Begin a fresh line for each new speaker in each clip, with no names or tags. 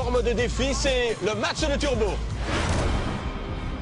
forme de défi, c'est le match de turbo.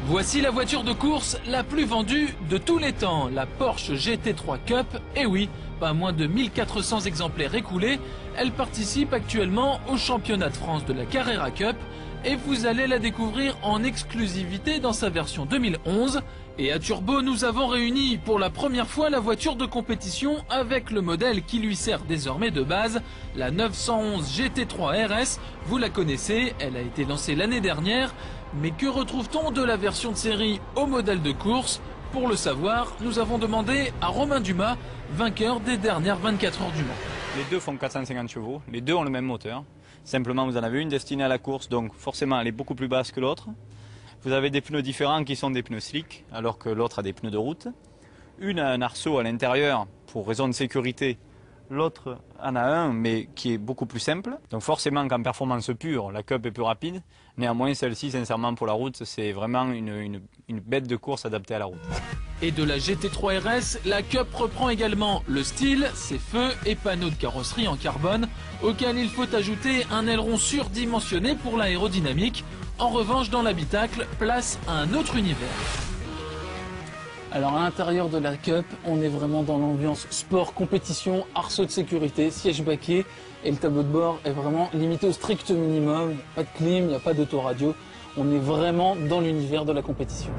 Voici la voiture de course la plus vendue de tous les temps, la Porsche GT3 Cup. Et oui, pas moins de 1400 exemplaires écoulés. Elle participe actuellement au championnat de France de la Carrera Cup. Et vous allez la découvrir en exclusivité dans sa version 2011. Et à Turbo, nous avons réuni pour la première fois la voiture de compétition avec le modèle qui lui sert désormais de base, la 911 GT3 RS. Vous la connaissez, elle a été lancée l'année dernière. Mais que retrouve-t-on de la version de série au modèle de course? Pour le savoir, nous avons demandé à Romain Dumas, vainqueur des dernières 24 heures du Mans.
Les deux font 450 chevaux, les deux ont le même moteur. Simplement, vous en avez une destinée à la course, donc forcément elle est beaucoup plus basse que l'autre. Vous avez des pneus différents qui sont des pneus slick, alors que l'autre a des pneus de route. Une a un arceau à l'intérieur pour raison de sécurité. L'autre en a un, mais qui est beaucoup plus simple. Donc forcément qu'en performance pure, la Cup est plus rapide. Néanmoins, celle-ci, sincèrement, pour la route, c'est vraiment une bête de course adaptée à la route.
Et de la GT3 RS, la Cup reprend également le style, ses feux et panneaux de carrosserie en carbone, auquel il faut ajouter un aileron surdimensionné pour l'aérodynamique. En revanche, dans l'habitacle, place à un autre univers.
Alors à l'intérieur de la Cup, on est vraiment dans l'ambiance sport, compétition, arceaux de sécurité, siège baquet et le tableau de bord est vraiment limité au strict minimum. Il n'y a pas de clim, il n'y a pas d'autoradio. On est vraiment dans l'univers de la compétition.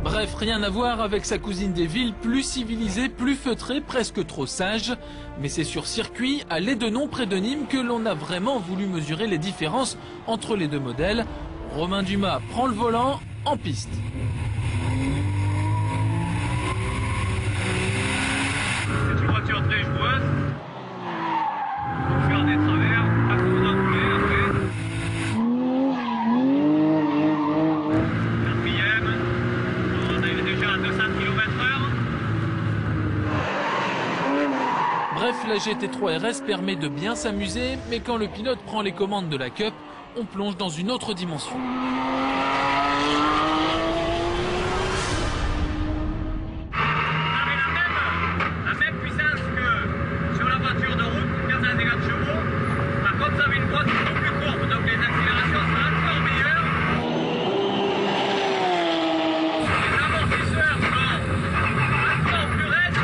Bref, rien à voir avec sa cousine des villes, plus civilisée, plus feutrée, presque trop sage. Mais c'est sur circuit, à Lédenon près de Nîmes, que l'on a vraiment voulu mesurer les différences entre les deux modèles. Romain Dumas prend le volant en piste.
C'est une voiture très joueuse. Pour faire des travers, pas trop d'enrouler après. Quatrième, on est déjà à 200 km/h.
Bref, la GT3 RS permet de bien s'amuser, mais quand le pilote prend les commandes de la Cup, on plonge dans une autre dimension.
La même puissance que sur la voiture de route, 450 chevaux. Par contre, ça avait une boîte beaucoup plus courte, donc les accélérations sont encore meilleures. Les amortisseurs sont encore plus raides.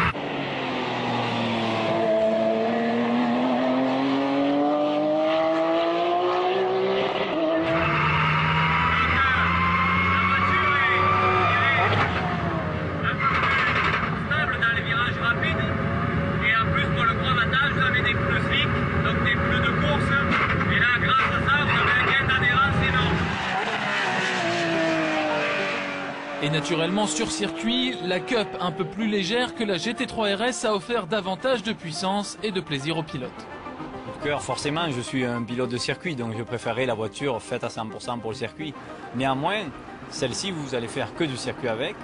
Et naturellement, sur circuit, la Cup un peu plus légère que la GT3 RS a offert davantage de puissance et de plaisir aux pilotes.
Coup de cœur, forcément, je suis un pilote de circuit, donc je préférais la voiture faite à 100% pour le circuit. Néanmoins, celle-ci, vous allez faire que du circuit avec.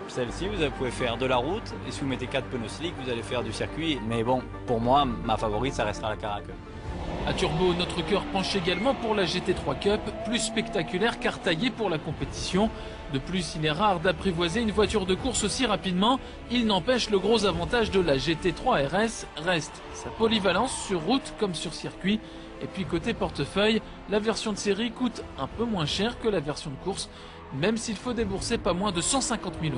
Celle-ci, vous pouvez faire de la route, et si vous mettez 4 pneus slick, vous allez faire du circuit. Mais bon, pour moi, ma favorite, ça restera la Carrera Cup.
À Turbo, notre cœur penche également pour la GT3 Cup, plus spectaculaire car taillée pour la compétition. De plus, il est rare d'apprivoiser une voiture de course aussi rapidement. Il n'empêche, le gros avantage de la GT3 RS reste sa polyvalence sur route comme sur circuit. Et puis côté portefeuille, la version de série coûte un peu moins cher que la version de course, même s'il faut débourser pas moins de 150 000 €.